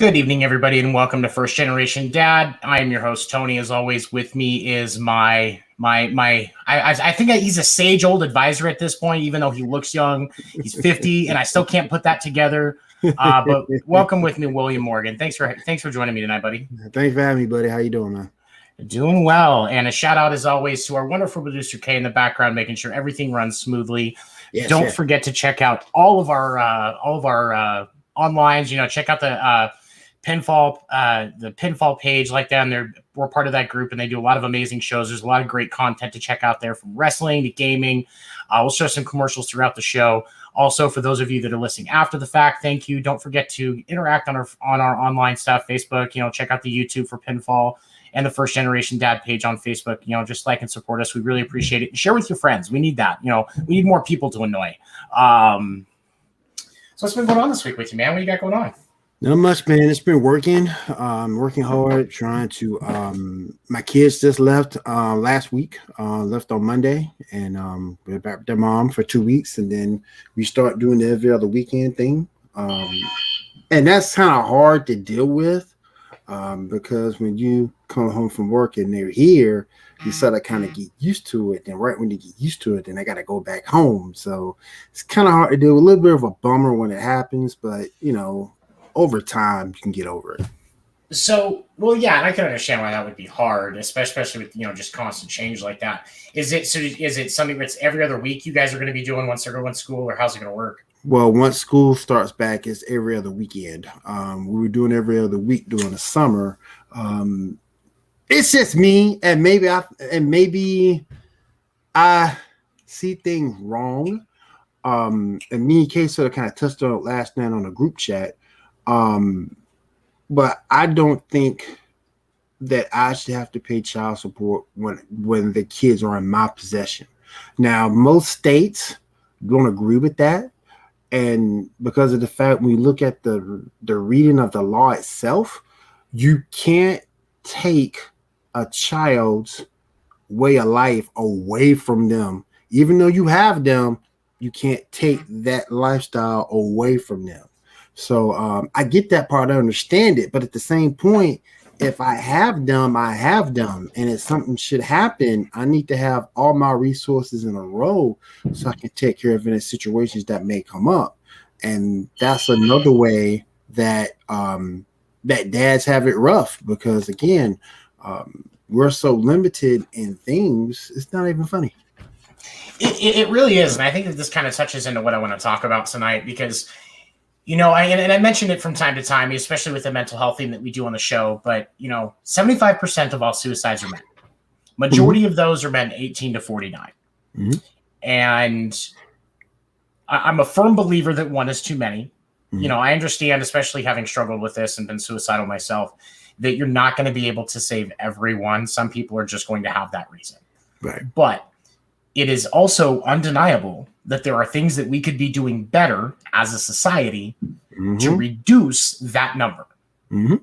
Good evening, everybody, and welcome to First Generation Dad. I am your host, Tony. As always, with me is I think he's a sage old advisor at this point, even though he looks young. He's 50, and I still can't put that together. But welcome with me, William Morgan. Thanks for joining me tonight, buddy. Thanks for having me, buddy. How you doing, man? Doing well, and a shout out as always to our wonderful producer Kay in the background, making sure everything runs smoothly. Yes, Don't forget to check out all of our onlines. Check out the pinfall page like that, and we're part of that group, and they do a lot of amazing shows. There's a lot of great content to check out there, from wrestling to gaming. We'll show some commercials throughout the show. Also, for those of you that are listening after the fact, thank you. Don't forget to interact on our online stuff, Facebook. Check out the YouTube for Pinfall and the First Generation Dad page on Facebook. Just like and support us. We really appreciate it. And share with your friends. We need that. We need more people to annoy. So what's been going on this week with you, man? What do you got going on? Not much, man. It's been working hard, trying to my kids just left last week, left on Monday, and we're back with their mom for 2 weeks, and then we start doing the every other weekend thing. And that's kind of hard to deal with because when you come home from work and they're here, you sort of kind of get used to it. And right when you get used to it, then they got to go back home. So it's kind of hard to do. A little bit of a bummer when it happens, but over time you can get over it. So, well, yeah, and I can understand why that would be hard, especially with just constant change like that. Is it something that's every other week you guys are going to be doing once they're going to school, or how's it going to work? Well, once school starts back, it's every other weekend. We were doing every other week during the summer. It's just me, and maybe I see things wrong. And me and Kay sort of kind of touched on it last night on a group chat. But I don't think that I should have to pay child support when the kids are in my possession. Now, most states don't agree with that. And because of the fact when you look at the reading of the law itself, you can't take a child's way of life away from them. Even though you have them, you can't take that lifestyle away from them. So I get that part. I understand it. But at the same point, if I have them, I have them. And if something should happen, I need to have all my resources in a row so I can take care of any situations that may come up. And that's another way that that dads have it rough because, again, we're so limited in things. It's not even funny. It really is. And I think that this kind of touches into what I want to talk about tonight because – I mentioned it from time to time, especially with the mental health thing that we do on the show. But 75% of all suicides are men. Majority of those are men 18 to 49. Mm-hmm. And I'm a firm believer that one is too many. Mm-hmm. I understand, especially having struggled with this and been suicidal myself, that you're not going to be able to save everyone. Some people are just going to have that reason. Right. But it is also undeniable that there are things that we could be doing better as a society to reduce that number. Mm-hmm.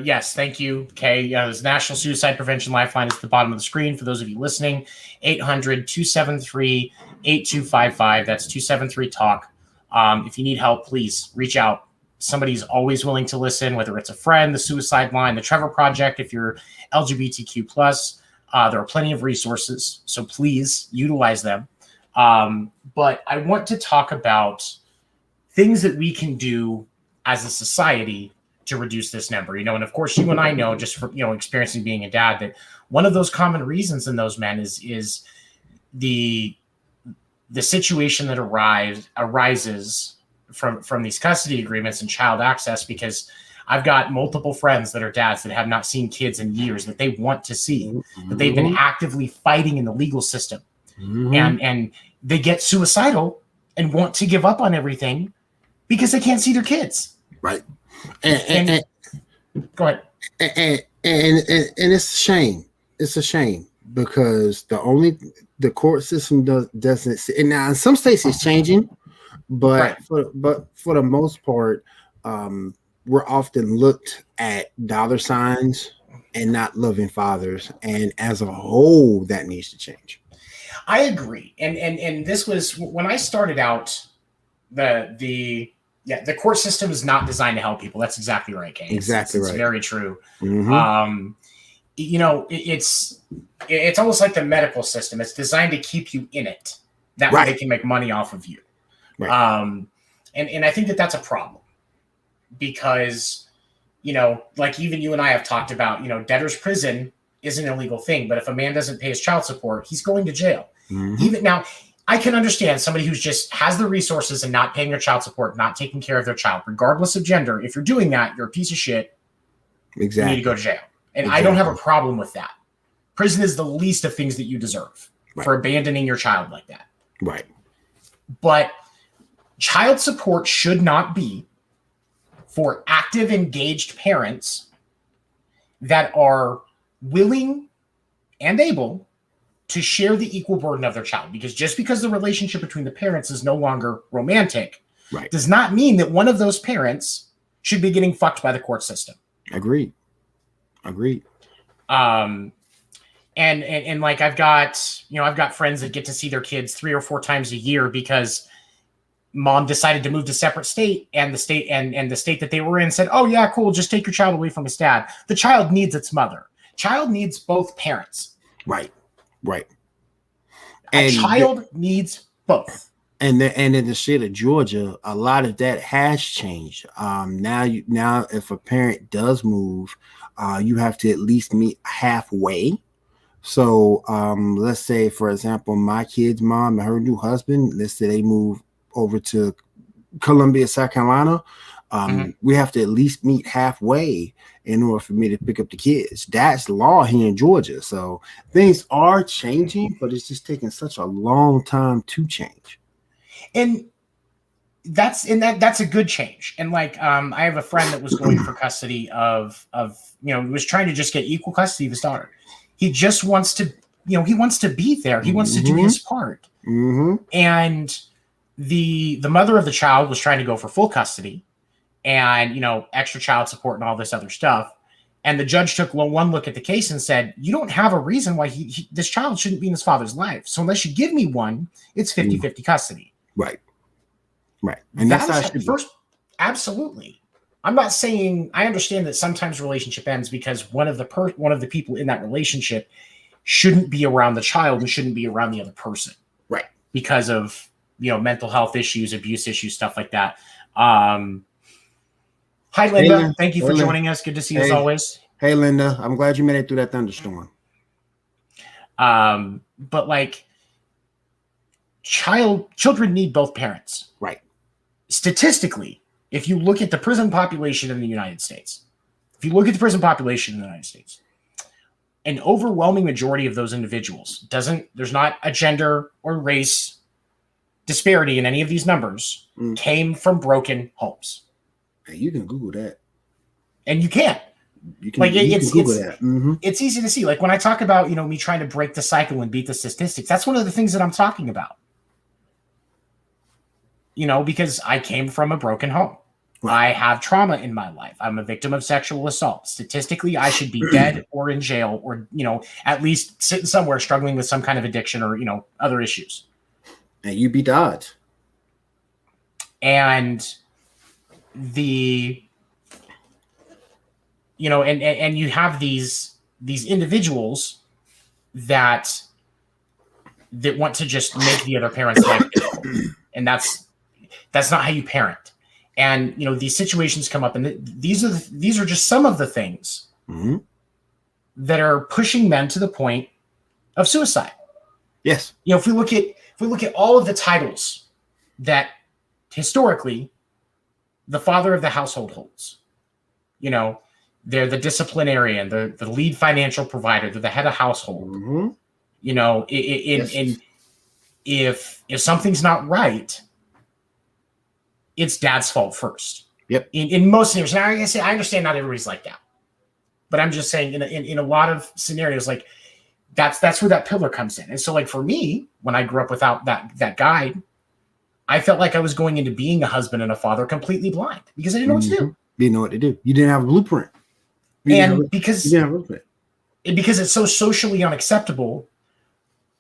Yes, thank you, Kay. There's National Suicide Prevention Lifeline is at the bottom of the screen for those of you listening. 800-273-8255. That's 273-TALK. If you need help, please reach out. Somebody's always willing to listen, whether it's a friend, the Suicide Line, the Trevor Project, if you're LGBTQ+. There are plenty of resources, so please utilize them. But I want to talk about things that we can do as a society to reduce this number. And of course, you and I know, just from experiencing being a dad, that one of those common reasons in those men is the situation that arises from these custody agreements and child access, because I've got multiple friends that are dads that have not seen kids in years that they want to see, that they've been actively fighting in the legal system. And they get suicidal and want to give up on everything because they can't see their kids. Right. And go ahead. And it's a shame. It's a shame because the court system doesn't see, and now in some states it's changing, but for the most part, we're often looked at dollar signs and not loving fathers. And as a whole, that needs to change. I agree. And this was when I started out the Yeah, the court system is not designed to help people. That's exactly right, Kay. Exactly it's right. very true. Mm-hmm. It's almost like the medical system. It's designed to keep you in it. That way Right. they can make money off of you. Right. And I think that that's a problem because, like even you and I have talked about, debtor's prison is an illegal thing, but if a man doesn't pay his child support, he's going to jail. Mm-hmm. Even now, I can understand somebody who's just has the resources and not paying their child support, not taking care of their child, regardless of gender. If you're doing that, you're a piece of shit. Exactly. You need to go to jail. And Exactly. I don't have a problem with that. Prison is the least of things that you deserve for abandoning your child like that. Right. But child support should not be for active, engaged parents that are willing and able to share the equal burden of their child. Because just because the relationship between the parents is no longer romantic does not mean that one of those parents should be getting fucked by the court system. Agreed. And like I've got friends that get to see their kids 3 or 4 times a year because mom decided to move to separate state, and the state and the state that they were in said, "Oh yeah, cool, just take your child away from his dad." The child needs its mother. Child needs both parents. Right. A child needs both. And in the state of Georgia, a lot of that has changed. Now if a parent does move, you have to at least meet halfway. So let's say, for example, my kid's mom and her new husband, let's say they move over to Columbia, South Carolina. We have to at least meet halfway in order for me to pick up the kids. That's law here in Georgia. So things are changing, but it's just taking such a long time to change. And that's a good change. And like I have a friend that was going for custody of was trying to just get equal custody of his daughter. He just wants to, he wants to be there. He wants to do his part. And the mother of the child was trying to go for full custody and, extra child support and all this other stuff. And the judge took one look at the case and said, you don't have a reason why this child shouldn't be in his father's life. So unless you give me one, it's 50-50 custody. Right. And that's how it should be. First, absolutely. I'm not saying, I understand that sometimes relationship ends because one of the people in that relationship shouldn't be around the child and shouldn't be around the other person. Right. Because of, mental health issues, abuse issues, stuff like that. Hi, Linda. Thank you for joining us. Good to see you as always. Hey, Linda. I'm glad you made it through that thunderstorm. But like children need both parents. Right. Statistically, if you look at the prison population in the United States, an overwhelming majority of those individuals there's not a gender or race disparity in any of these numbers, came from broken homes. Hey, you can Google that. And you can. It's easy to see. Like when I talk about, me trying to break the cycle and beat the statistics, that's one of the things that I'm talking about. Because I came from a broken home. Right. I have trauma in my life. I'm a victim of sexual assault. Statistically, I should be dead or in jail or, at least sitting somewhere struggling with some kind of addiction or, other issues. And you beat the odds. And and you have these individuals that want to just make the other parent's life difficult. And that's not how you parent. And these situations come up, and these are just some of the things that are pushing men to the point of suicide. Yes. If we look at all of the titles that historically the father of the household holds, they're the disciplinarian, the lead financial provider, they're the head of household. And if something's not right, it's dad's fault first. Yep. In most scenarios. Now, like I say, I understand not everybody's like that, but I'm just saying in a lot of scenarios, like that's where that pillar comes in. And so, like for me, when I grew up without that guide, I felt like I was going into being a husband and a father completely blind because I didn't know what to do. You didn't know what to do. You didn't have a blueprint. Because it's so socially unacceptable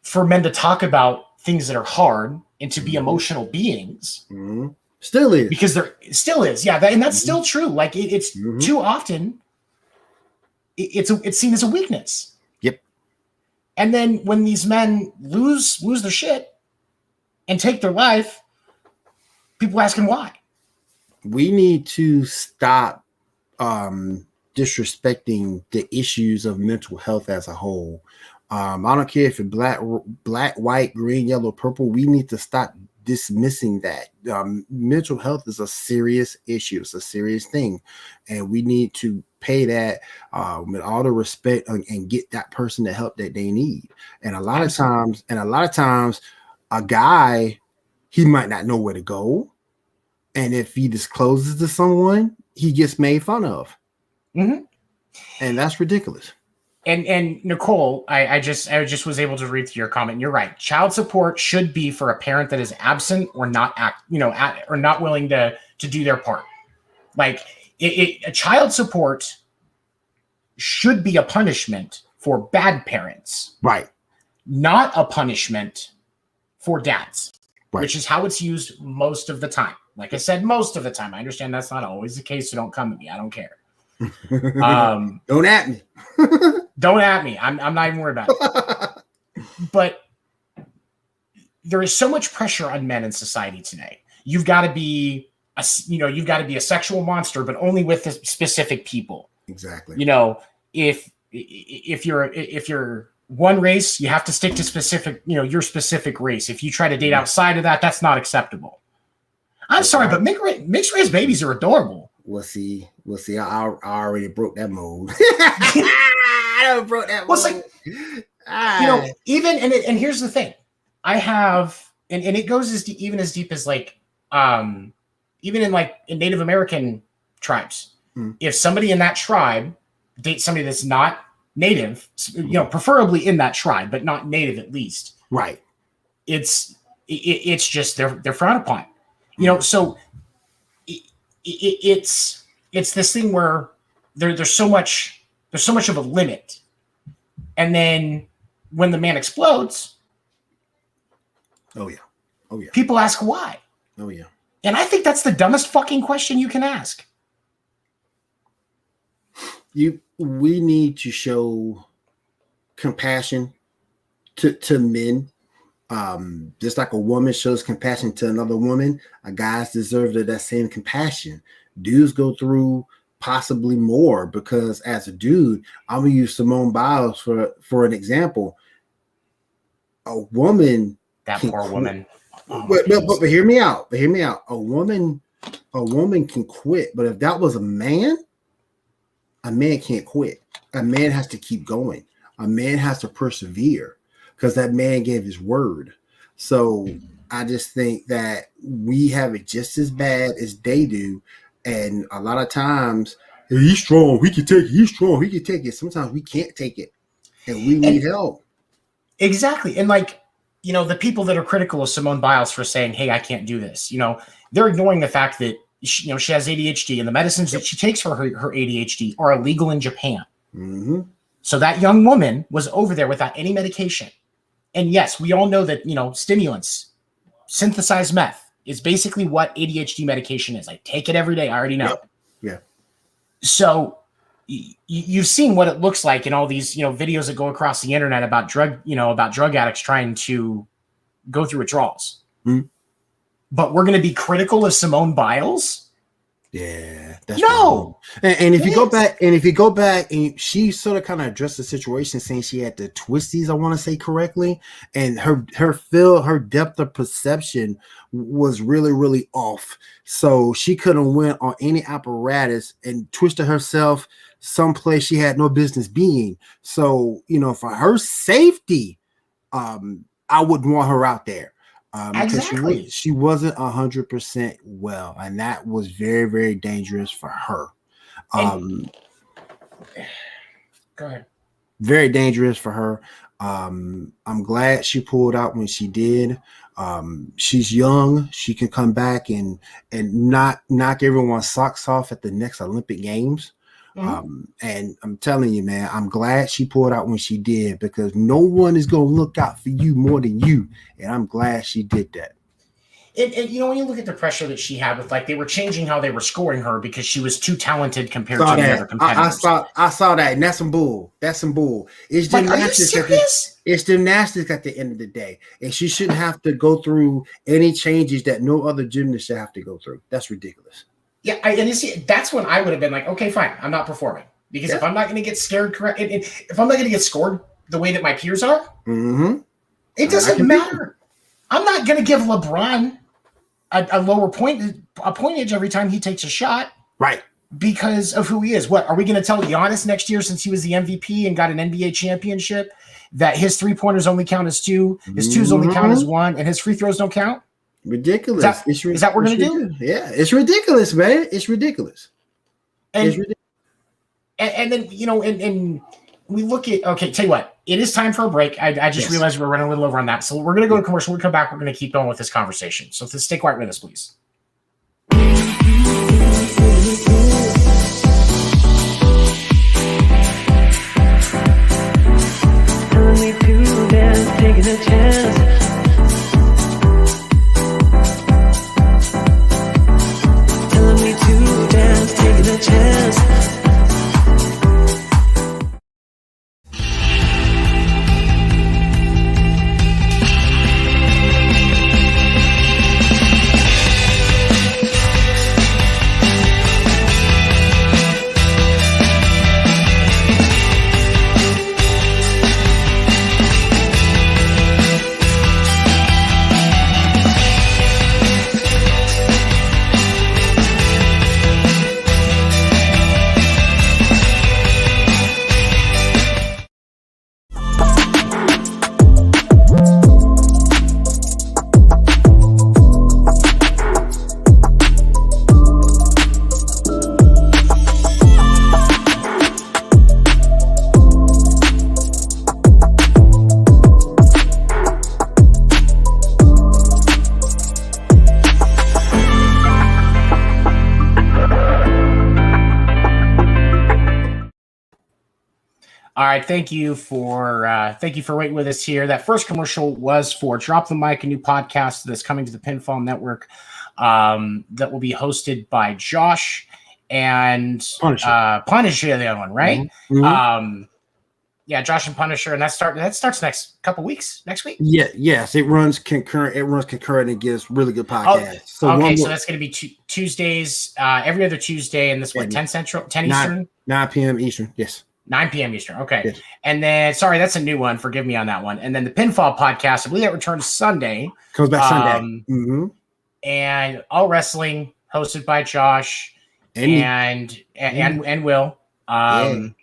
for men to talk about things that are hard and to be emotional beings. Still is. Because there still is. Yeah. And that's still true. Like it's too often it's seen as a weakness. Yep. And then when these men lose their shit and take their life, people asking why. We need to stop disrespecting the issues of mental health as a whole. I don't care if it's black, white, green, yellow, purple. We need to stop dismissing that. Mental health is a serious issue. It's a serious thing, and we need to pay that with all the respect and get that person the help that they need. And a lot of times, a guy, he might not know where to go, and if he discloses to someone, he gets made fun of, and that's ridiculous. And Nicole, I just was able to read through your comment. You're right. Child support should be for a parent that is absent or not or not willing to do their part. Like a child support should be a punishment for bad parents, right? Not a punishment for dads, right, which is how it's used most of the time. Like I said, most of the time. I understand that's not always the case, so don't come at me. I don't care. Don't at me. Don't at me. I'm not even worried about it. But there is so much pressure on men in society today. You've got to be a sexual monster, but only with specific people. Exactly. If you're one race, you have to stick to specific, your specific race. If you try to date outside of that, that's not acceptable. I'm sorry, but mixed race babies are adorable. We'll see. I already broke that mold. I broke that mold. Well, even and here's the thing, I have, and it goes as deep as like, even in Native American tribes, if somebody in that tribe dates somebody that's not native, preferably in that tribe, but not native at least, right? It's just they're frowned upon. So it's this thing where there's so much of a limit, and then when the man explodes, oh yeah, people ask why. Oh yeah, and I think that's the dumbest fucking question you can ask. We need to show compassion to men. Just like a woman shows compassion to another woman, guys deserve that same compassion. Dudes go through possibly more, because as a dude, I'm gonna use Simone Biles for an example. A woman, that poor woman. But hear me out. A woman can quit, but if that was a man can't quit. A man has to keep going. A man has to persevere, because that man gave his word. So I just think that we have it just as bad as they do. And a lot of times, hey, he's strong, he can take it. He's strong, he can take it. Sometimes we can't take it, and we need help. Exactly. And the people that are critical of Simone Biles for saying, hey, I can't do this, they're ignoring the fact that she has ADHD, and the medicines that she takes for her ADHD are illegal in Japan. Mm-hmm. So that young woman was over there without any medication. And yes, we all know that, stimulants, synthesized meth is basically what ADHD medication is. I take it every day. I already know. Yep. Yeah. So you've seen what it looks like in all these, videos that go across the internet about drug addicts trying to go through withdrawals. Mm-hmm. But we're going to be critical of Simone Biles? Yeah, that's no. And if you go back, and she sort of kind of addressed the situation, saying she had the twisties, I want to say correctly, and her depth of perception was really, really off. So she could have went on any apparatus and twisted herself someplace she had no business being. So for her safety, I wouldn't want her out there. Exactly. She wasn't 100% well, and that was very, very dangerous for her. Go ahead. Very dangerous for her. I'm glad she pulled out when she did. She's young. She can come back and not knock everyone's socks off at the next Olympic Games. Mm-hmm. And I'm telling you, man, I'm glad she pulled out when she did, because no one is going to look out for you more than you. And I'm glad she did that. And when you look at the pressure that she had with, like, they were changing how they were scoring her because she was too talented compared Saw to the that. other competitors. I saw that, and that's some bull. That's some bull. It's Like, are you gymnastics. serious? It's gymnastics at the end of the day, and she shouldn't have to go through any changes that no other gymnast should have to go through. That's ridiculous. Yeah, and you see, that's when I would have been like, okay, fine, I'm not performing because if I'm not going to get scared correct, if I'm not going to get scored the way that my peers are, it doesn't matter. I'm not going to give LeBron a lower pointage every time he takes a shot, right? Because of who he is. What are we going to tell Giannis next year, since he was the MVP and got an NBA championship, that his 3-pointers only count as 2, his 2s only count as 1, and his free throws don't count? Ridiculous. Is that what we're going to do? Yeah, it's ridiculous, man. It's ridiculous. And, it's ridiculous. And then, and we look at, okay, tell you what, it is time for a break. I just realized we're running a little over on that. So we're going to go to commercial. When we come back, we're going to keep going with this conversation. So stay quiet with us, please. Telling me to dance, taking a chance. Telling me to dance, taking a chance. All right, thank you for waiting with us here. That first commercial was for Drop the Mic, a new podcast that's coming to the Pinfall Network that will be hosted by Josh and Punisher, the other one, right? Mm-hmm. Yeah, Josh and Punisher, and that starts next week. Yeah, yes, it runs concurrent. And gives really good podcasts. So that's going to be Tuesdays, every other Tuesday, and this 10 Central, 10 Eastern, 9 p.m. Eastern. Yes. 9 p.m. Eastern. Okay. Yes. And then, sorry, that's a new one. Forgive me on that one. And then the Pinfall podcast, I believe that returns Sunday. Comes back Sunday. Mm-hmm. And All Wrestling, hosted by Josh and Will. And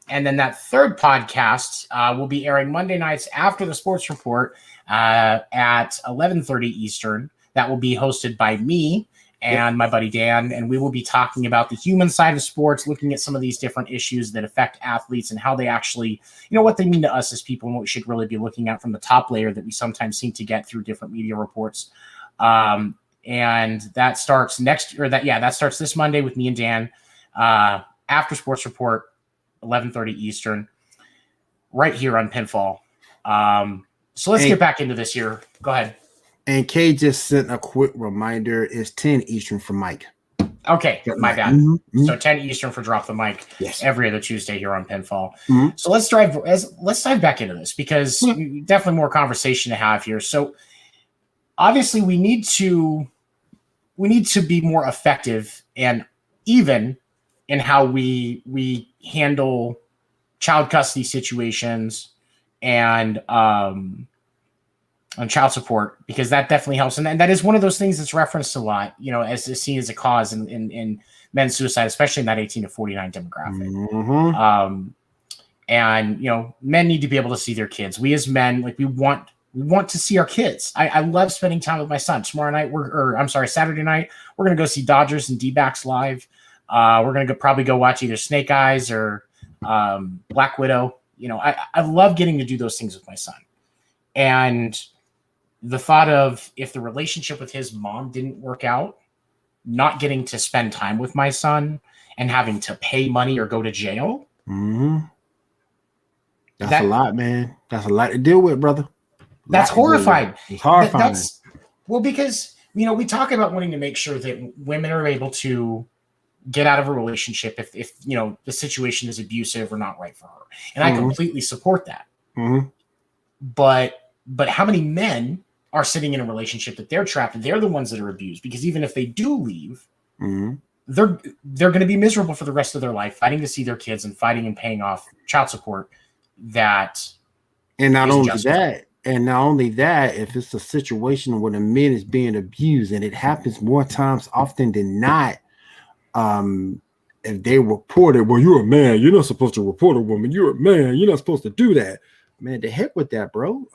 then that third podcast will be airing Monday nights after the Sports Report at 11:30 Eastern. That will be hosted by me and my buddy Dan, and we will be talking about the human side of sports, looking at some of these different issues that affect athletes and how they actually, what they mean to us as people and what we should really be looking at from the top layer that we sometimes seem to get through different media reports. And that starts that starts this Monday with me and Dan after Sports Report, 11:30 Eastern, right here on Pinfall. So let's get back into this here. Go ahead. And Kay just sent a quick reminder. It's 10 Eastern for Mike. Okay, my bad. Mm-hmm. So 10 Eastern for Drop the Mic. Yes. Every other Tuesday here on Pinfall. Mm-hmm. So let's dive back into this, because definitely more conversation to have here. So obviously we need to be more effective and even in how we handle child custody situations and on child support, because that definitely helps. And that is one of those things that's referenced a lot, as is seen as a cause in men's suicide, especially in that 18 to 49 demographic. Mm-hmm. And, men need to be able to see their kids. We as men, we want to see our kids. I love spending time with my son. Saturday night, we're going to go see Dodgers and D-backs live. We're going to probably go watch either Snake Eyes or Black Widow. I love getting to do those things with my son. And the thought of, if the relationship with his mom didn't work out, not getting to spend time with my son and having to pay money or go to jail. Mm-hmm. That's a lot, man. That's a lot to deal with, brother. That's horrifying. It's horrifying. Because we talk about wanting to make sure that women are able to get out of a relationship if the situation is abusive or not right for her. And I completely support that. But how many men are sitting in a relationship that they're trapped and they're the ones that are abused? Because even if they do leave, they're going to be miserable for the rest of their life, fighting to see their kids and fighting and paying off child support. And not only that, if it's a situation where the man is being abused, and it happens more times often than not, if they report it, well, you're a man, you're not supposed to report a woman. You're a man, you're not supposed to do that. Man, the heck with that, bro.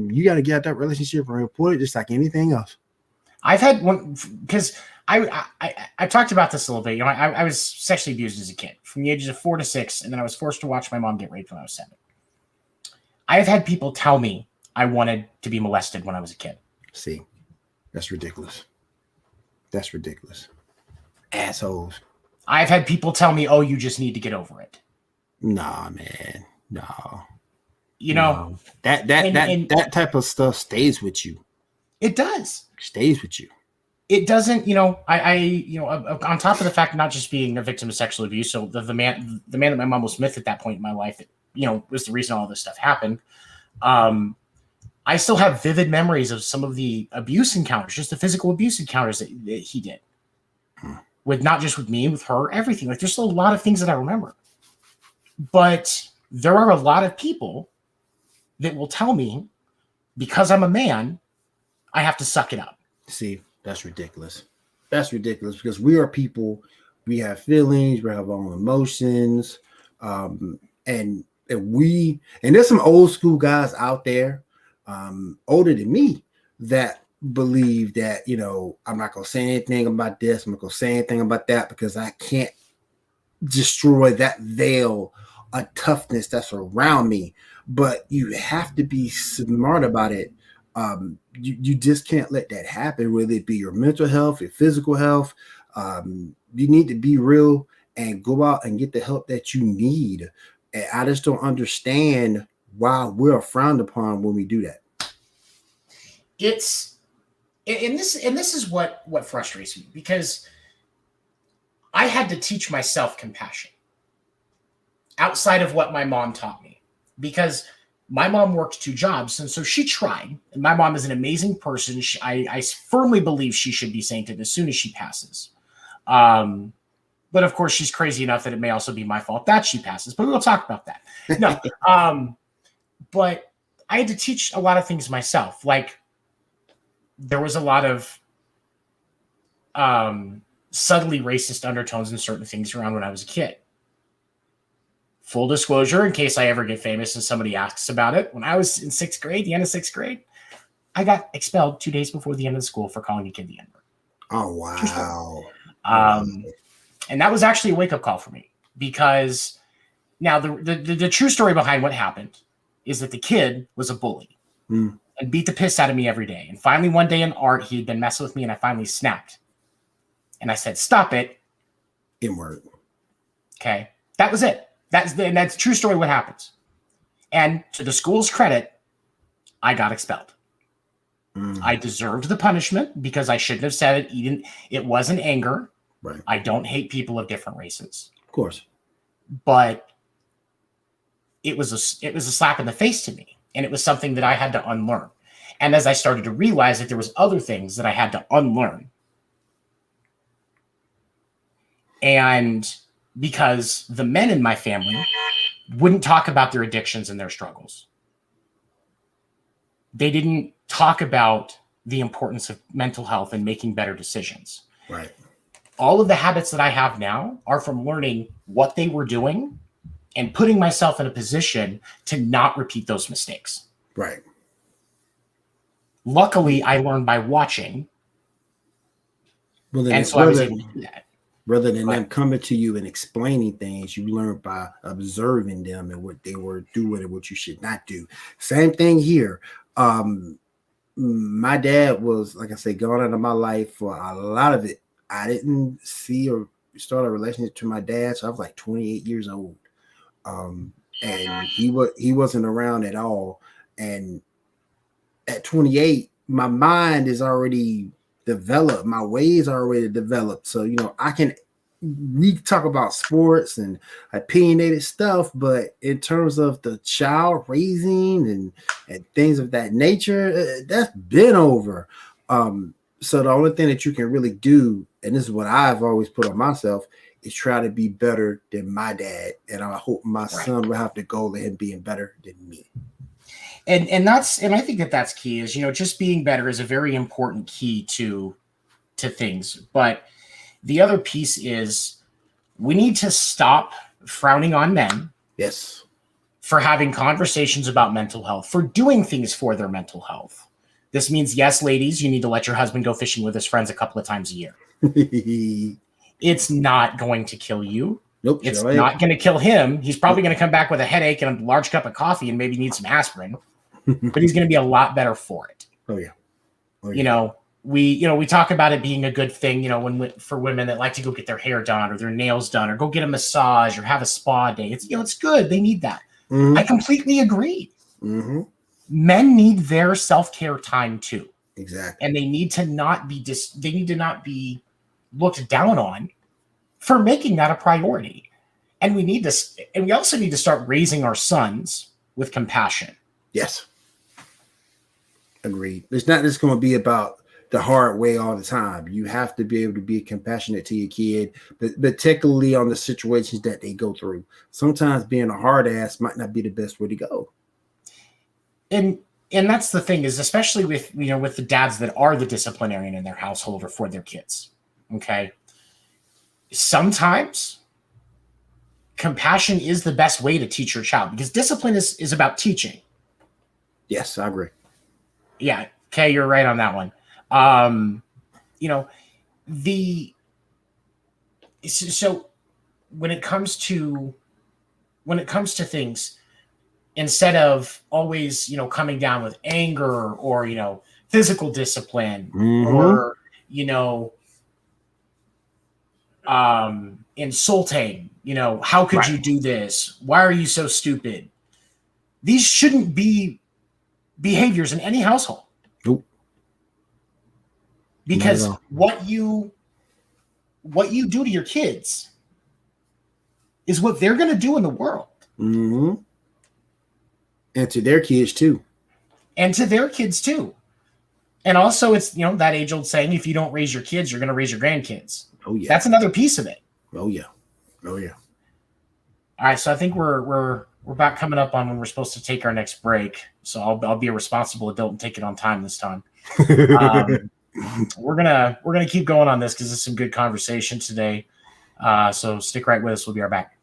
You got to get out that relationship and report it just like anything else. I've had one because I talked about this a little bit. I was sexually abused as a kid from the ages of 4 to 6, and then I was forced to watch my mom get raped when I was 7. I've had people tell me I wanted to be molested when I was a kid. See, that's ridiculous. That's ridiculous. Assholes. I've had people tell me, "Oh, you just need to get over it." Nah, man. No. That type of stuff stays with you. It does. Stays with you. It doesn't, on top of the fact of not just being a victim of sexual abuse, so the man that my mom was with at that point in my life that, was the reason all this stuff happened. I still have vivid memories of some of the abuse encounters, just the physical abuse encounters that he did. With not just with me, with her, everything. Like, there's still a lot of things that I remember. But there are a lot of people that will tell me, because I'm a man, I have to suck it up. See, that's ridiculous. That's ridiculous because we are people. We have feelings. We have our own emotions. And there's some old school guys out there, older than me, that believe that, I'm not going to say anything about this. I'm not going to say anything about that because I can't destroy that veil of toughness that's around me. But you have to be smart about it. You just can't let that happen, whether it be your mental health, your physical health. You need to be real and go out and get the help that you need. And I just don't understand why we're frowned upon when we do that. This is what frustrates me, because I had to teach myself compassion outside of what my mom taught me, because my mom worked 2 jobs, and so she tried. And my mom is an amazing person. I firmly believe she should be sainted as soon as she passes. But of course, she's crazy enough that it may also be my fault that she passes. But we'll talk about that. No, but I had to teach a lot of things myself. Like, there was a lot of subtly racist undertones and certain things around when I was a kid. Full disclosure, in case I ever get famous and somebody asks about it, when I was in 6th grade, the end of 6th grade, I got expelled 2 days before the end of the school for calling a kid the N-word. Oh, wow. And that was actually a wake-up call for me, because now the true story behind what happened is that the kid was a bully and beat the piss out of me every day. And finally, one day in art, he had been messing with me, and I finally snapped. And I said, "Stop it." N-word. Okay. That was it. That's the true story what happens. And to the school's credit, I got expelled. I deserved the punishment because I shouldn't have said it. It wasn't anger. Right. I don't hate people of different races. Of course. But it was a slap in the face to me. And it was something that I had to unlearn. And as I started to realize that there was other things that I had to unlearn. And because the men in my family wouldn't talk about their addictions and their struggles. They didn't talk about the importance of mental health and making better decisions. Right. All of the habits that I have now are from learning what they were doing and putting myself in a position to not repeat those mistakes. Right. Luckily, I learned by watching. Well, and so I was able to do that. Rather than them coming to you and explaining things, you learn by observing them and what they were doing and what you should not do. Same thing here. My dad was, like I said, gone out of my life for a lot of it. I didn't see or start a relationship to my dad, so I was like 28 years old. And he wasn't around at all. And at 28, my mind is already developed. My ways are already developed. So, we talk about sports and opinionated stuff, but in terms of the child raising and things of that nature, that's been over. So the only thing that you can really do, and this is what I've always put on myself, is try to be better than my dad. And I hope my son will have the goal of him being better than me. And I think that's key is, just being better is a very important key to things. But the other piece is we need to stop frowning on men. Yes. For having conversations about mental health, for doing things for their mental health. This means, yes, ladies, you need to let your husband go fishing with his friends a couple of times a year. It's not going to kill you. Nope. It's not going to kill him. He's probably going to come back with a headache and a large cup of coffee and maybe need some aspirin, but he's going to be a lot better for it. Oh yeah. We talk about it being a good thing, for women that like to go get their hair done or their nails done or go get a massage or have a spa day. It's, it's good. They need that. Mm-hmm. I completely agree. Mm-hmm. Men need their self-care time too. Exactly. And they need to not be looked down on for making that a priority. And we also need to start raising our sons with compassion. Yes. Agreed. It's not just going to be about the hard way all the time. You have to be able to be compassionate to your kid, but particularly on the situations that they go through. Sometimes being a hard ass might not be the best way to go. And that's the thing is, especially with the dads that are the disciplinarian in their household or for their kids. Okay. Sometimes compassion is the best way to teach your child because discipline is about teaching. Yes, I agree. Yeah. Okay. You're right on that one. So when it comes to things, instead of always, coming down with anger or, physical discipline or, insulting, how could you do this? Why are you so stupid? These shouldn't be behaviors in any household. Nope. Because what you do to your kids is what they're going to do in the world. Mm-hmm. And to their kids too. And also it's, that age old saying, if you don't raise your kids, you're going to raise your grandkids. Oh yeah. That's another piece of it. Oh yeah. All right. So I think we're about coming up on when we're supposed to take our next break. So I'll be a responsible adult and take it on time this time. We're gonna keep going on this because it's some good conversation today. So stick right with us. We'll be right back.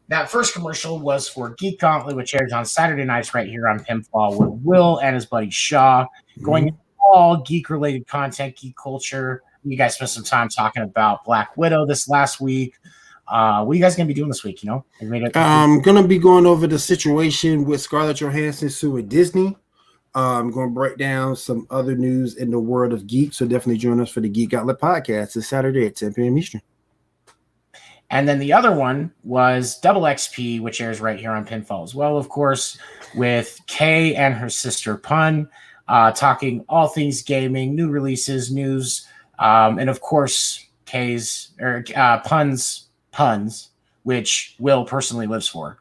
That first commercial was for Geek Gauntlet, which airs on Saturday nights right here on Pinfall with Will and his buddy Shaw, going into all geek-related content, geek culture. You guys spent some time talking about Black Widow this last week. What are you guys going to be doing this week? I'm going to be going over the situation with Scarlett Johansson suing Disney. I'm going to break down some other news in the world of geek. So definitely join us for the Geek Outlet podcast this Saturday at 10 p.m. Eastern. And then the other one was Double XP, which airs right here on Pinfall as well, of course, with Kay and her sister Pun, talking all things gaming, new releases, news, and of course Pun's puns, which Will personally lives for.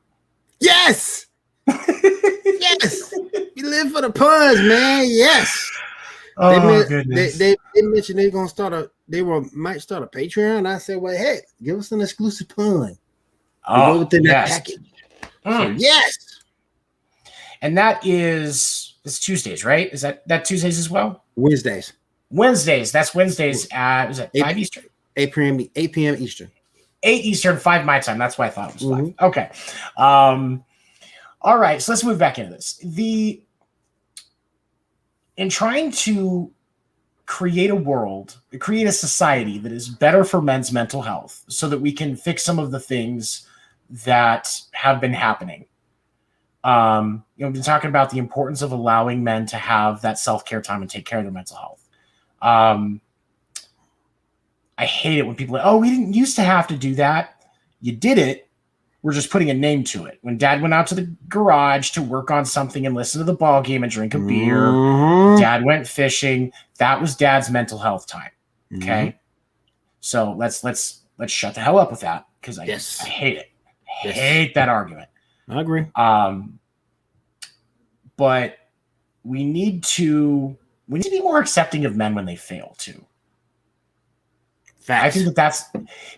Yes, yes, you live for the puns, man. Yes. Goodness. They mentioned they're gonna might start a Patreon. I said, well, hey, give us an exclusive pun. Go within that package. So, yes. And it's Tuesdays, right? Is that Tuesdays as well? Wednesdays. That's Wednesdays at, is it 5 Eastern? 8 p.m. Eastern. 8 Eastern, 5 my time. That's why I thought it was 5. Okay. All right. So let's move back into this. In trying to create a society that is better for men's mental health so that we can fix some of the things that have been happening. We've been talking about the importance of allowing men to have that self-care time and take care of their mental health. I hate it when people are, we didn't used to have to do that. You did it. We're just putting a name to it. When Dad went out to the garage to work on something and listen to the ball game and drink a beer, Dad went fishing. That was Dad's mental health time. Okay. So let's shut the hell up with that, because I hate it. I hate that argument. I agree. But we need to be more accepting of men when they fail too. I think that's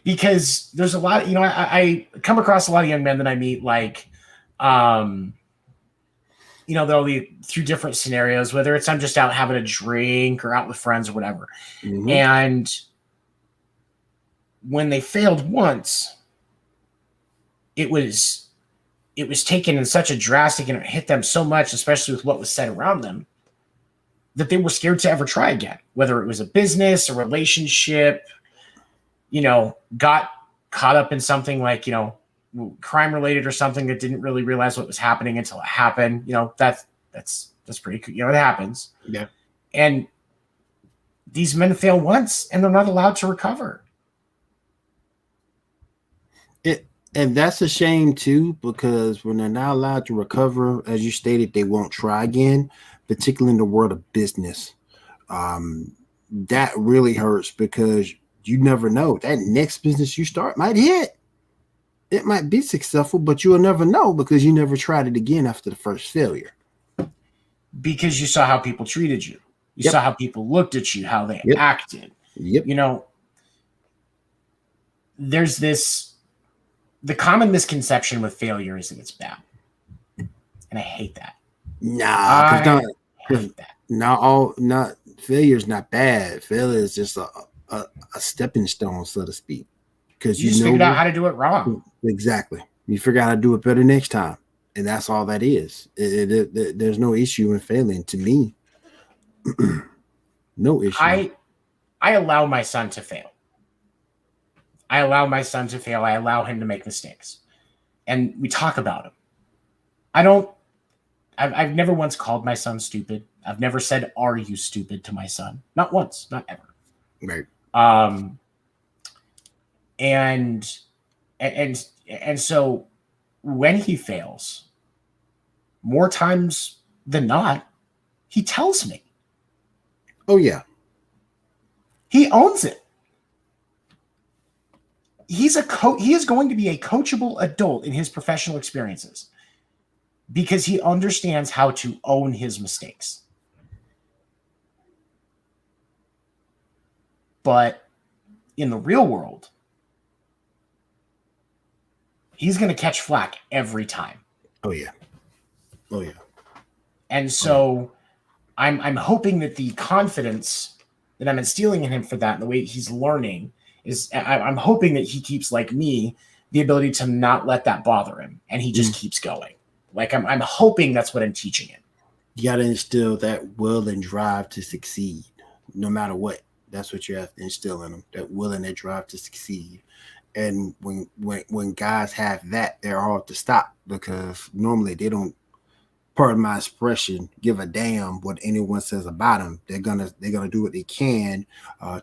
because there's a lot, I come across a lot of young men that I meet, like, they'll be through different scenarios, whether it's I'm just out having a drink or out with friends or whatever. And when they failed once, it was taken in such a drastic, and it hit them so much, especially with what was said around them, that they were scared to ever try again, whether it was a business, a relationship, got caught up in something like, crime related or something, that didn't really realize what was happening until it happened. That's pretty cool. It happens. Yeah. And these men fail once and they're not allowed to recover. And that's a shame too, because when they're not allowed to recover, as you stated, they won't try again, particularly in the world of business. That really hurts, because you never know. That next business you start might hit. It might be successful, but you'll never know, because you never tried it again after the first failure. Because you saw how people treated you. You saw how people looked at you, how they acted. There's the common misconception with failure is that it's bad. And I hate that. Failure is not bad. Failure is just a stepping stone, so to speak. Because you just figured out how to do it wrong. Exactly. You figure out how to do it better next time. And that's all that is. There's no issue in failing, to me. No issue. I allow my son to fail. I allow him to make mistakes. And we talk about him. I've never once called my son stupid. I've never said, "Are you stupid?" to my son. Not once, not ever. Right. And so when he fails, more times than not, he tells me. Oh yeah. He owns it. He is going to be a coachable adult in his professional experiences, because he understands how to own his mistakes. But in the real world, he's going to catch flack every time. Oh yeah. And so I'm hoping that the confidence that I'm instilling in him for that, and the way he's learning, is I'm hoping that he keeps, like me, the ability to not let that bother him, and he just keeps going. Like I'm hoping that's what I'm teaching him. You got to instill that will and drive to succeed, no matter what. That's what you have to instill in them, that will and that drive to succeed. And when guys have that, they're hard to stop, because normally they don't, pardon my expression, give a damn what anyone says about them. They're gonna do what they can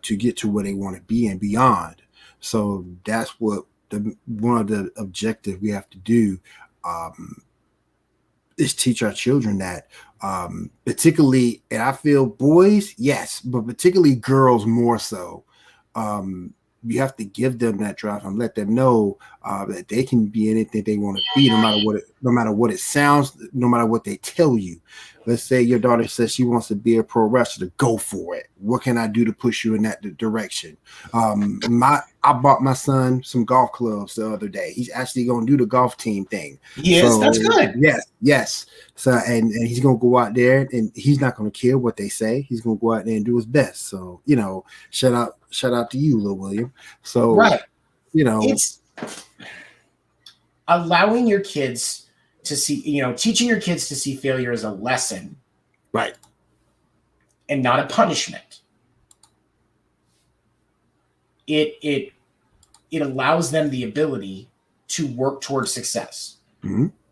to get to where they want to be and beyond. So that's what one of the objectives we have to do is teach our children that, particularly, and I feel boys, yes, but particularly girls more so. You have to give them that drive and let them know that they can be anything they want to be, no matter what it sounds, no matter what they tell you. Let's say your daughter says she wants to be a pro wrestler, go for it. What can I do to push you in that direction? I bought my son some golf clubs the other day. He's actually going to do the golf team thing. Yes, that's good. Yes. So and he's going to go out there and he's not going to care what they say. He's going to go out there and do his best. So shout out to you, Lil William. So right, it's allowing your kids to see, teaching your kids to see failure as a lesson, right, and not a punishment. It allows them the ability to work towards success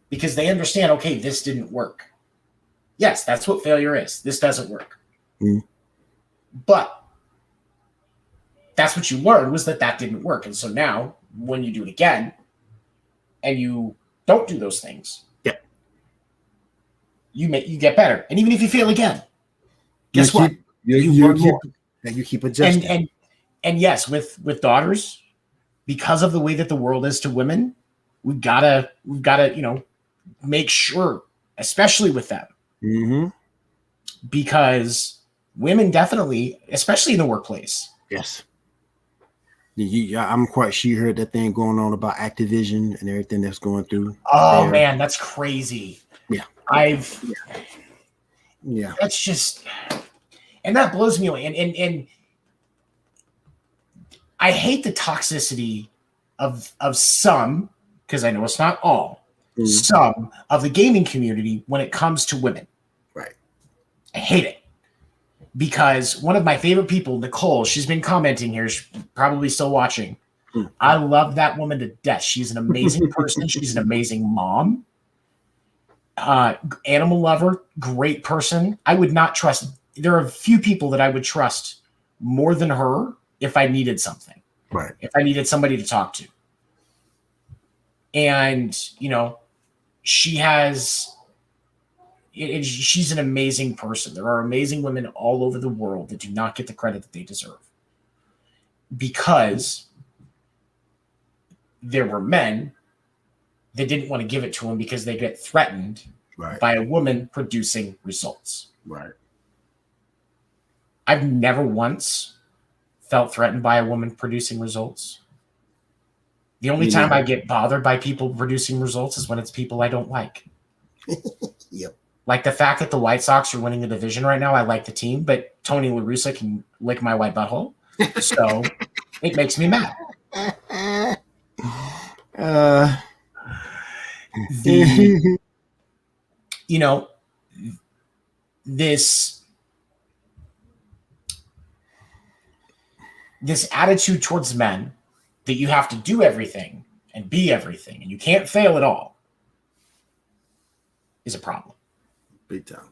because they understand, okay, this didn't work. Yes, that's what failure is. This doesn't work. But that's what you learned, was that didn't work. And so now when you do it again and you don't do those things, you get better. And even if you fail again, guess what? You learn more. And you keep adjusting. And yes, with daughters, because of the way that the world is to women, we've gotta make sure, especially with them, because women definitely, especially in the workplace. Yes. I'm quite sure you heard that thing going on about Activision and everything that's going through. Oh man, that's crazy. Yeah. That's just, and that blows me away. And I hate the toxicity of some, because I know it's not all, some of the gaming community when it comes to women. Right. I hate it. Because one of my favorite people, Nicole, she's been commenting here. She's probably still watching. I love that woman to death. She's an amazing person. She's an amazing mom. Animal lover, great person. I would not trust. There are a few people that I would trust more than her if I needed something. Right. If I needed somebody to talk to. And, she has... she's an amazing person. There are amazing women all over the world that do not get the credit that they deserve because there were men that didn't want to give it to them because they get threatened by a woman producing results. Right. I've never once felt threatened by a woman producing results. The only time I get bothered by people producing results is when it's people I don't like. Yep. Like the fact that the White Sox are winning the division right now, I like the team, but Tony La Russa can lick my white butthole. So it makes me mad. This attitude towards men that you have to do everything and be everything and you can't fail at all is a problem. Big time.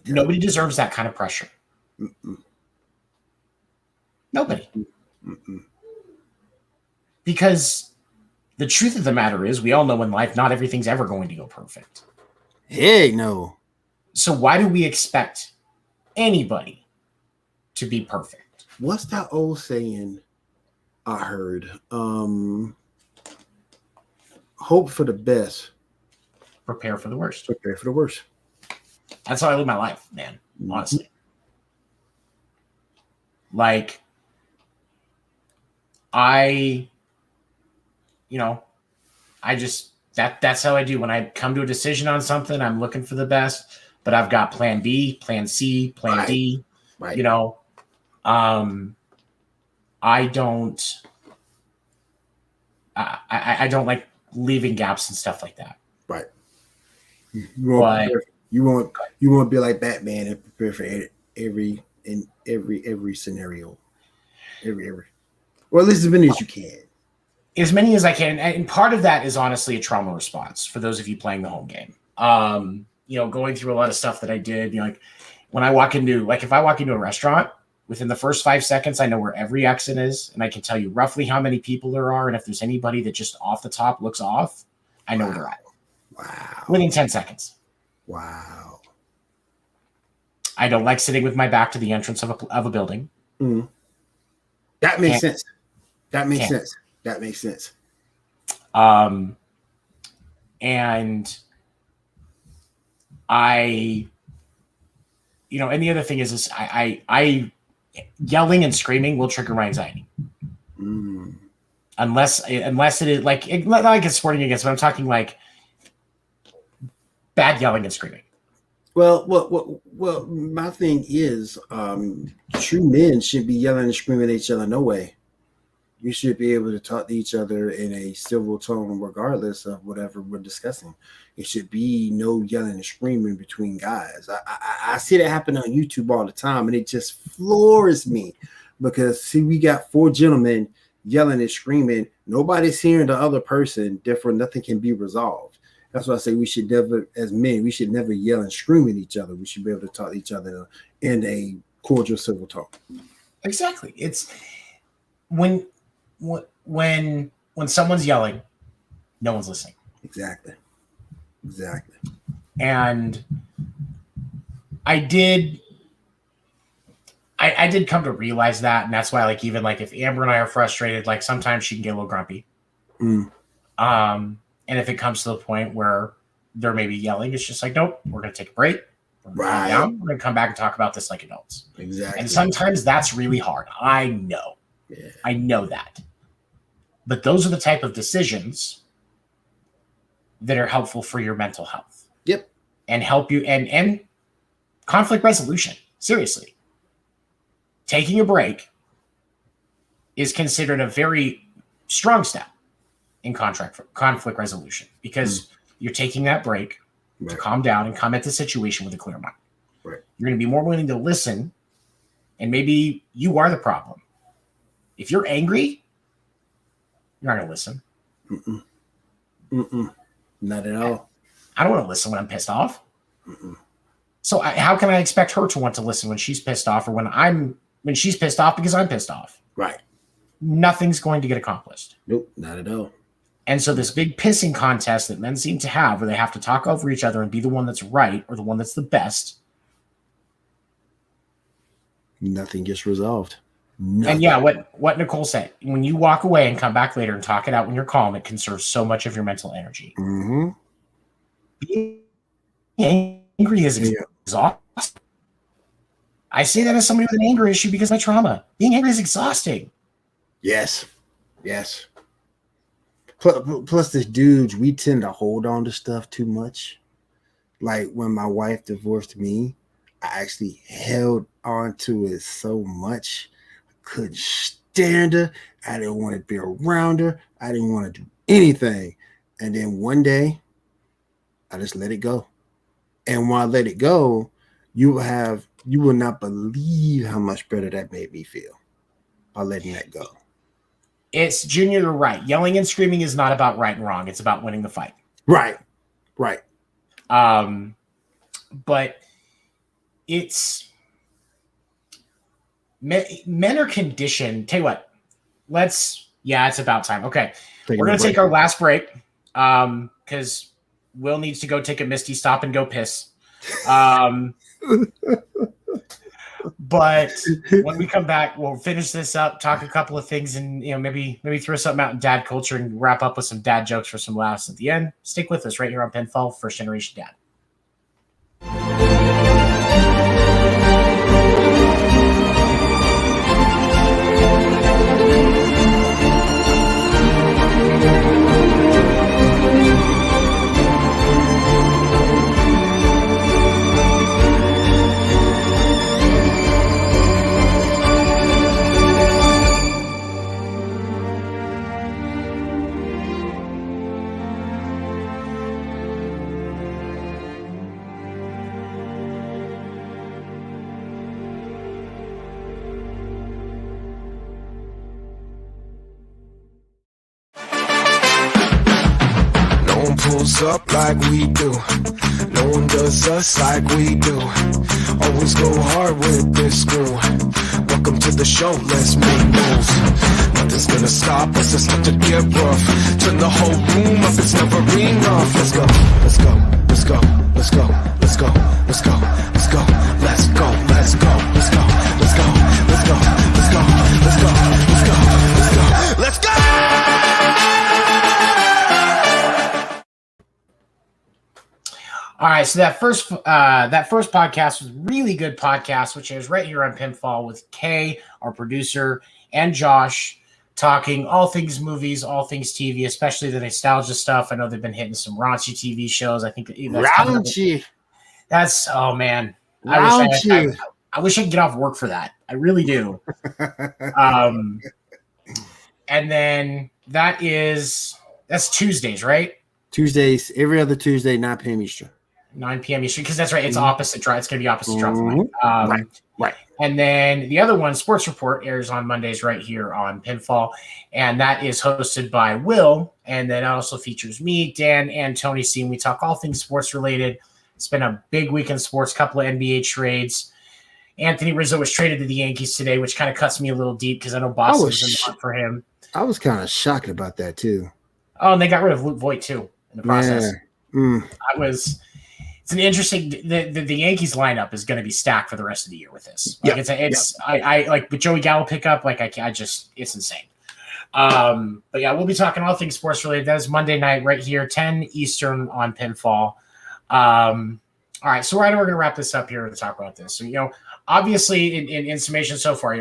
Nobody deserves that kind of pressure. Nobody. Because the truth of the matter is, we all know in life, not everything's ever going to go perfect. Hey, no. So why do we expect anybody to be perfect? What's that old saying I heard? Hope for the best. Prepare for the worst. Prepare for the worst. That's how I live my life, man. Honestly. Like, that's how I do. When I come to a decision on something, I'm looking for the best, but I've got plan B, plan C, plan D. Right. I don't like leaving gaps and stuff like that. Right. You won't be like Batman and prepare for every scenario. Every. Or at least as many as you can. As many as I can. And part of that is honestly a trauma response for those of you playing the home game. Going through a lot of stuff that I did, like when I walk into, if I walk into a restaurant Within the first 5 seconds, I know where every exit is, and I can tell you roughly how many people there are. And if there's anybody that just off the top looks off, I know where they're at. Wow. Within 10 seconds. Wow. I don't like sitting with my back to the entrance of a building. Mm. That makes sense. That makes sense. That makes sense. And I, and the other thing is I yelling and screaming will trigger my anxiety. Mm. Unless it is like it's sporting against, but I'm talking like bad yelling and screaming. Well, my thing is, true men should be yelling and screaming at each other. No way. You should be able to talk to each other in a civil tone, regardless of whatever we're discussing. It should be no yelling and screaming between guys. I see that happen on YouTube all the time, and it just floors me because, see, we got 4 gentlemen yelling and screaming. Nobody's hearing the other person. Therefore, nothing can be resolved. That's why I say we should never, as men, we should never yell and scream at each other. We should be able to talk to each other in a cordial, civil tone. Exactly. It's when someone's yelling, no one's listening. Exactly. And I did come to realize that, and that's why, like, even like if Amber and I are frustrated, like sometimes she can get a little grumpy. And if it comes to the point where they're maybe yelling, it's just like, nope, we're gonna take a break. We're gonna calm down. We're gonna come back and talk about this like adults. Exactly. And sometimes that's really hard. I know. Yeah. I know that. But those are the type of decisions that are helpful for your mental health. Yep. And help you and conflict resolution. Seriously. Taking a break is considered a very strong step in conflict resolution because you're taking that break to calm down and come at the situation with a clear mind. Right. You're going to be more willing to listen, and maybe you are the problem. If you're angry, you're not going to listen. Not at all. I don't want to listen when I'm pissed off. So how can I expect her to want to listen when she's pissed off or when she's pissed off because I'm pissed off? Right. Nothing's going to get accomplished. Nope, not at all. And so this big pissing contest that men seem to have where they have to talk over each other and be the one that's right or the one that's the best. Nothing gets resolved. Nothing. And yeah, what Nicole said, when you walk away and come back later and talk it out when you're calm, it conserves so much of your mental energy. Mm-hmm. Being angry is exhausting. I say that as somebody with an anger issue because of my trauma. Being angry is exhausting. Yes. Plus, as dudes, we tend to hold on to stuff too much. Like when my wife divorced me, I actually held on to it so much. I couldn't stand her. I didn't want to be around her. I didn't want to do anything. And then one day, I just let it go. And when I let it go, you will not believe how much better that made me feel by letting that go. It's Junior, you're right. Yelling and screaming is not about right and wrong. It's about winning the fight. Right. But it's men are conditioned. Tell you what, it's about time. Okay. We're going to take our last break because Will needs to go take a Misty stop and go piss. But when we come back, we'll finish this up, talk a couple of things, and maybe throw something out in dad culture and wrap up with some dad jokes for some laughs at the end. Stick with us right here on Pinfall, First Generation Dad. Pulls up like we do. No one does us like we do. Always go hard with this crew. Welcome welcome to the show. Let's make moves. Nothing's gonna stop us. It's about to get rough. Turn the whole room up. It's never enough. Let's go. Let's go. Let's go. Let's go. Let's go. Let's go. Let's go. Let's go. Let's go. Let's go. Let's go. Let's go. Let's go. Let's go. Let's go. Let's go. Let's go. All right, so that first podcast was a really good podcast, which is right here on Pinfall with Kay, our producer, and Josh, talking all things movies, all things TV, especially the nostalgia stuff. I know they've been hitting some raunchy TV shows. I think Raunchy. That's oh man, Raunchy. I wish I could get off work for that. I really do. And then that's Tuesdays, right? Tuesdays, every other Tuesday, 9 p.m. Eastern. 9 p.m. Eastern, because that's right. It's opposite drive. It's going to be opposite drive. Right. And then the other one, Sports Report, airs on Mondays right here on Pinfall, and that is hosted by Will, and then it also features me, Dan, and Tony C. And we talk all things sports related. It's been a big week in sports, couple of NBA trades. Anthony Rizzo was traded to the Yankees today, which kind of cuts me a little deep because I know Boston was in the hunt for him. I was kind of shocked about that too. Oh, and they got rid of Luke Voigt too in the process. Yeah. It's an interesting. The Yankees lineup is going to be stacked for the rest of the year with this. Like I like with Joey Gallo pickup. Like I just it's insane. But yeah, we'll be talking all things sports related. That is Monday night right here, 10 Eastern on Pinfall. All right, so we're going to wrap this up here to talk about this. So obviously in summation so far,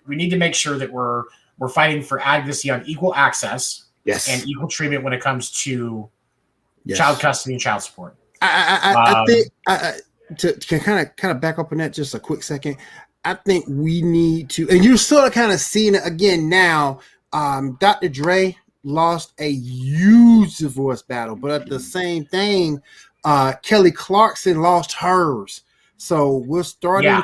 we need to make sure that we're fighting for advocacy on equal access, and equal treatment when it comes to child custody and child support. I think to kind of back up on that just a quick second. I think we need to, and you're sort of kind of seeing it again now. Dr. Dre lost a huge divorce battle, but at the same thing, Kelly Clarkson lost hers. So we're starting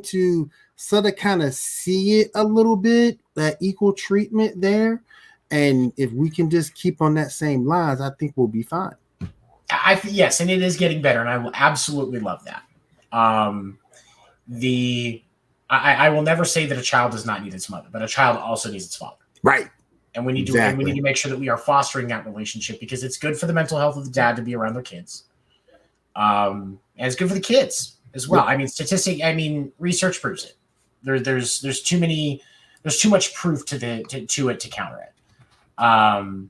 to sort of kind of see it a little bit, that equal treatment there. And if we can just keep on that same lines, I think we'll be fine. Yes, and it is getting better, and I will absolutely love that. I will never say that a child does not need its mother, but a child also needs its father. Right. And we need to make sure that we are fostering that relationship because it's good for the mental health of the dad to be around their kids. And it's good for the kids as well. Yeah. I mean, research proves it. There's too much proof to it to counter it. And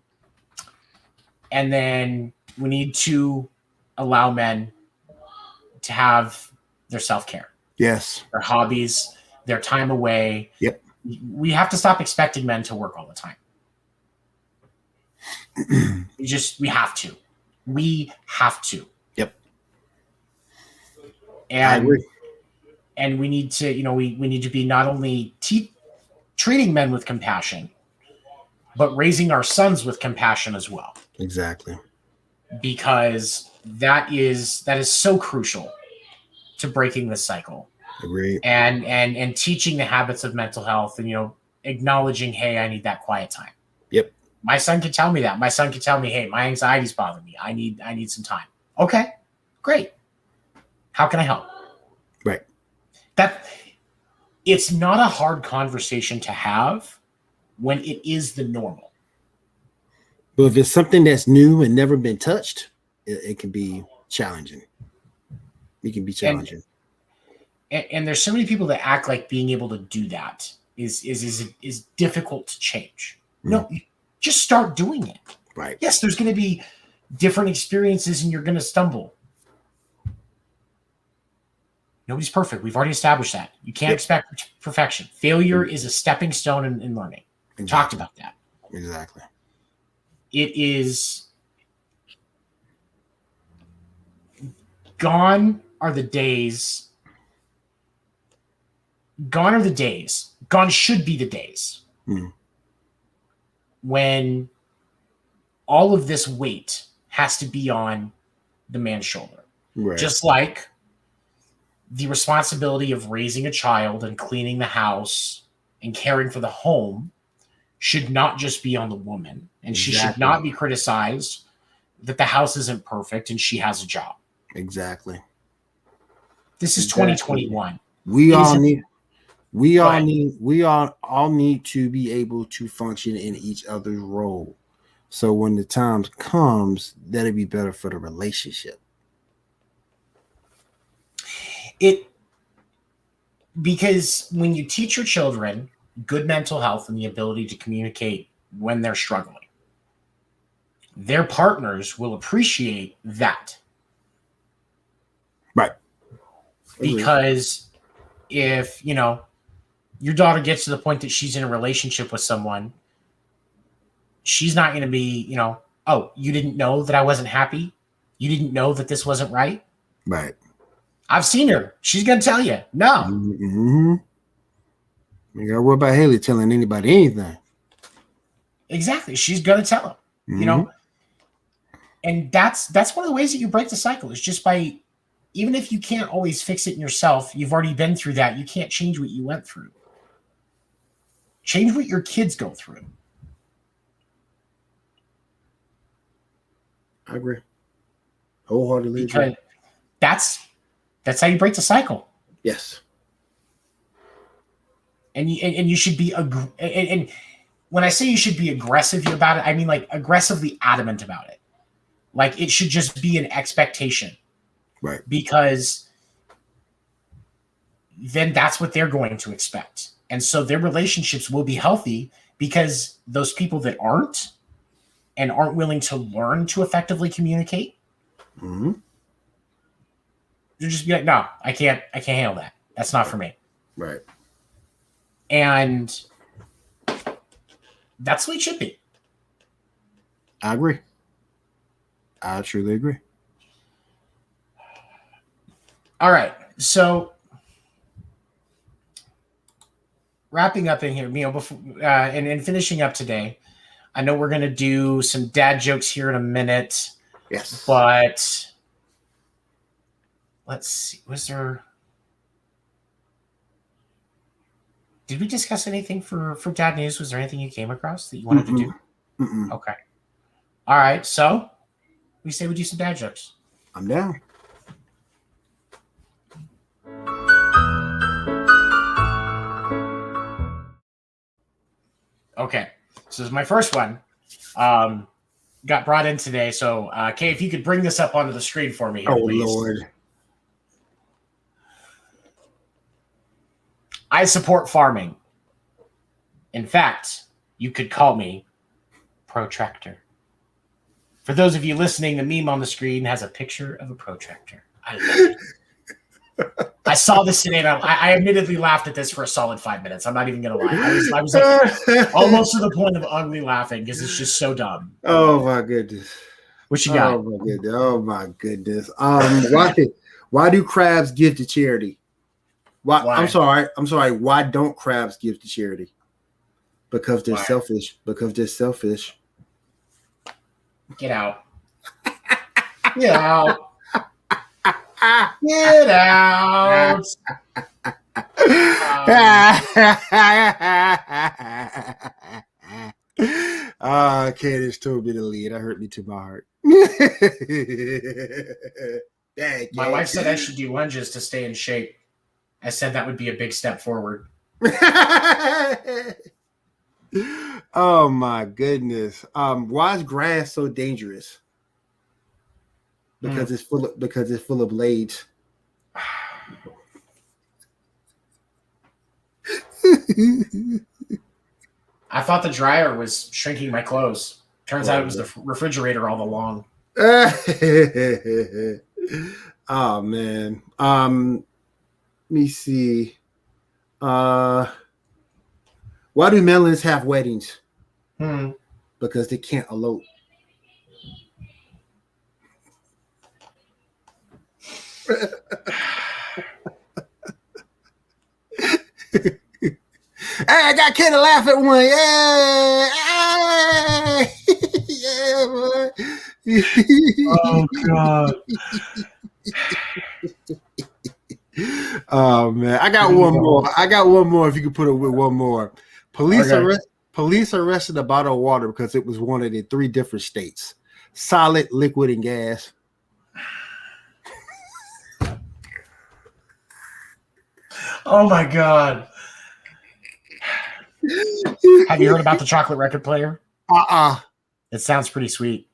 then we need to allow men to have their self-care. Yes. Their hobbies, their time away. Yep. We have to stop expecting men to work all the time. We have to. We have to. Yep. And I agree. And we need to, we need to be not only treating men with compassion, but raising our sons with compassion as well. Exactly. Because that is so crucial to breaking this cycle. Agreed. And teaching the habits of mental health and acknowledging, hey, I need that quiet time. Yep. My son can tell me that. My son can tell me, hey, my anxiety's bothering me. I need some time. Okay, great. How can I help? Right. It's not a hard conversation to have when it is the normal. But if it's something that's new and never been touched, it can be challenging. It can be challenging. And there's so many people that act like being able to do that is difficult to change. No, just start doing it. Right. Yes, there's going to be different experiences and you're going to stumble. Nobody's perfect. We've already established that. You can't expect perfection. Failure is a stepping stone in learning. We talked about that. Exactly. It is gone are the days. Gone should be the days when all of this weight has to be on the man's shoulder. Right. Just like the responsibility of raising a child and cleaning the house and caring for the home should not just be on the woman. And she should not be criticized that the house isn't perfect and she has a job. Exactly. This is 2021. We all need We all But- need to be able to function in each other's role. So when the time comes, that'll be better for the relationship. Because when you teach your children good mental health and the ability to communicate when they're struggling, their partners will appreciate that. Right. Because if, your daughter gets to the point that she's in a relationship with someone, she's not going to be, oh, you didn't know that I wasn't happy? You didn't know that this wasn't right? Right. I've seen her. She's going to tell you. No. Mm-hmm. You gotta worry about Haley telling anybody anything. Exactly. She's going to tell him, And that's one of the ways that you break the cycle is just by, even if you can't always fix it in yourself, you've already been through that. You can't change what you went through. Change what your kids go through. I agree. Wholeheartedly Because agree. that's how you break the cycle. Yes. And you should be and when I say you should be aggressive about it, I mean like aggressively adamant about it. Like it should just be an expectation. Right. Because then that's what they're going to expect. And so their relationships will be healthy because those people that aren't willing to learn to effectively communicate, Mm-hmm. you'll just be like, no, I can't handle that. That's not for me. Right. And that's what it should be. I agree. I truly agree. All right. So wrapping up in here, before and finishing up today, I know we're going to do some dad jokes here in a minute. Yes. But let's see. Did we discuss anything for dad news? Was there anything you came across that you wanted to do? Mm-mm. Okay. All right. So we say we do some dad jokes. I'm down. Okay. So this is my first one. Got brought in today. So, Kay, if you could bring this up onto the screen for me here, please. Lord. I support farming. In fact, you could call me protractor. For those of you listening, the meme on the screen has a picture of a protractor. I love it. I saw this today, and I admittedly laughed at this for a solid 5 minutes. I'm not even going to lie. I was like almost to the point of ugly laughing because it's just so dumb. Oh my goodness. What you got? Oh my goodness. Why do crabs give to charity? Why? I'm sorry. Why don't crabs give to charity? Because they're selfish. Because they're selfish. Get out. Get out. Get out. Candace told me to lead. That hurt me to my heart. My wife said I should do lunges to stay in shape. I said that would be a big step forward. Oh my goodness. Why is grass so dangerous? Because it's full of blades. I thought the dryer was shrinking my clothes. Turns out it was the refrigerator all along. Oh man. Let me see. Why do melons have weddings? Because they can't elope. Hey, I got Ken to laugh at one. Yeah. Oh God. Oh man, I got one more. If you could put it with one more. Police arrested a bottle of water because it was wanted in 3 different states: solid, liquid, and gas. Oh my God. Have you heard about the chocolate record player? Uh-uh. It sounds pretty sweet.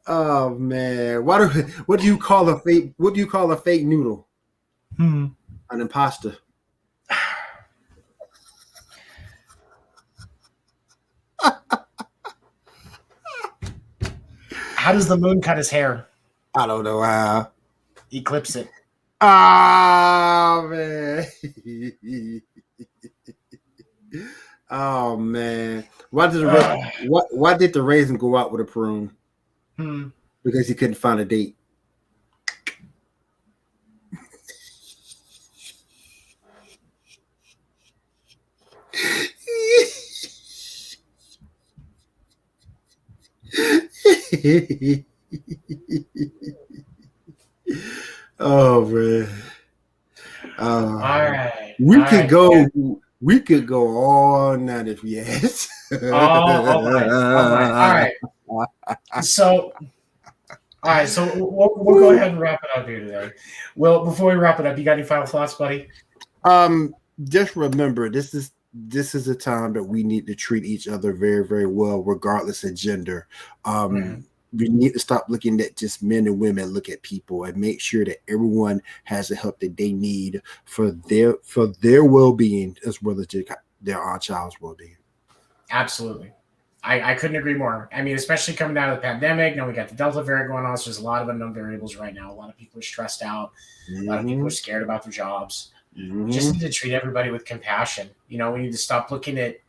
Oh man, what do you call a fake noodle? An imposter. How does the moon cut his hair? I don't know how. Eclipse it. Oh man. Oh man. Why did the raisin go out with a prune? Because he couldn't find a date. Oh man. All right. We could go all night if we asked. All right. So we'll go ahead and wrap it up here today. Well, before we wrap it up, you got any final thoughts, buddy? Just remember, this is a time that we need to treat each other very, very well, regardless of gender. We need to stop looking at just men and women, look at people and make sure that everyone has the help that they need for their well-being as well as their child's well-being. Absolutely. I couldn't agree more. I mean, especially coming out of the pandemic. Now we got the Delta variant going on, so there's a lot of unknown variables right now. A lot of people are stressed out. A lot of people are scared about their jobs. We just need to treat everybody with compassion. We need to stop looking at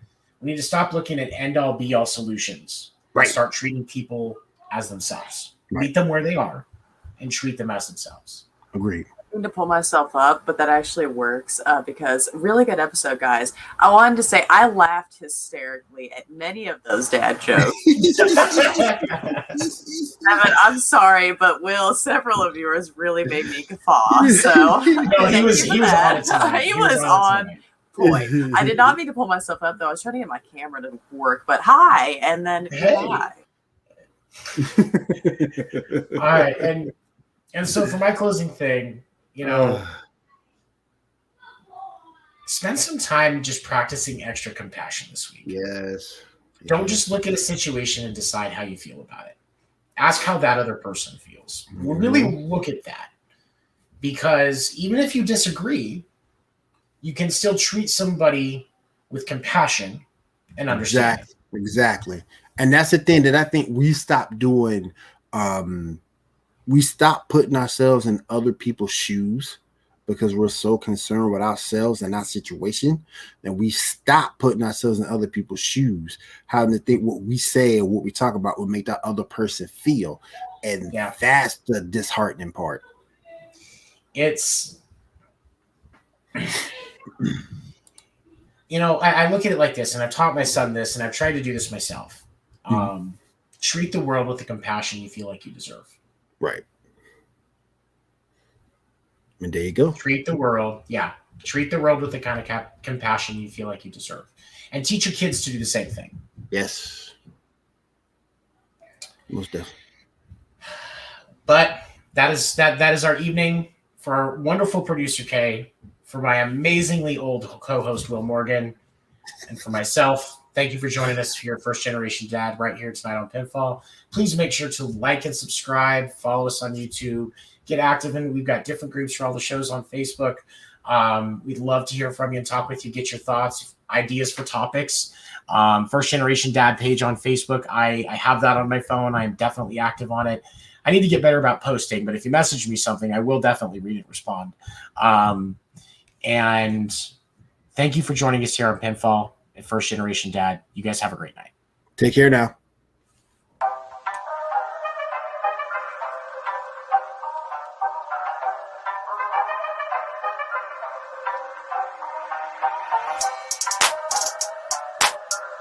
end all be all solutions. Right. Start treating people as themselves. Meet them where they are and treat them as themselves. Agreed. I need to pull myself up, but that actually works because really good episode, guys. I wanted to say I laughed hysterically at many of those dad jokes. Evan, I'm sorry, but Will, several of yours really made me guffaw. So no, he was on it tonight. He was on point. I did not mean to pull myself up though. I was trying to get my camera to work, but hi, and then hi. All right, and so for my closing thing, spend some time just practicing extra compassion this week. Yes. Don't just look at a situation and decide how you feel about it. Ask how that other person feels. Really look at that, because even if you disagree, you can still treat somebody with compassion and understanding. Exactly. And that's the thing that I think we stopped doing. We stopped putting ourselves in other people's shoes because we're so concerned with ourselves and our situation that we stop putting ourselves in other people's shoes, having to think what we say and what we talk about will make that other person feel. And that's the disheartening part. It's, I look at it like this, and I've taught my son this, and I've tried to do this myself. Treat the world with the compassion you feel like you deserve. Right. And there you go. Treat the world with the kind of compassion you feel like you deserve. And teach your kids to do the same thing. Yes. Most definitely. But that is our evening. For our wonderful producer Kay, for my amazingly old co-host Will Morgan, and for myself, thank you for joining us for your First Generation Dad right here tonight on Pinfall. Please make sure to like and subscribe. Follow us on YouTube. Get active in. We've got different groups for all the shows on Facebook. We'd love to hear from you and talk with you. Get your thoughts, ideas for topics. First Generation Dad page on Facebook. I have that on my phone. I am definitely active on it. I need to get better about posting, but if you message me something, I will definitely read and respond. And thank you for joining us here on Pinfall. First Generation Dad. You guys have a great night. Take care now.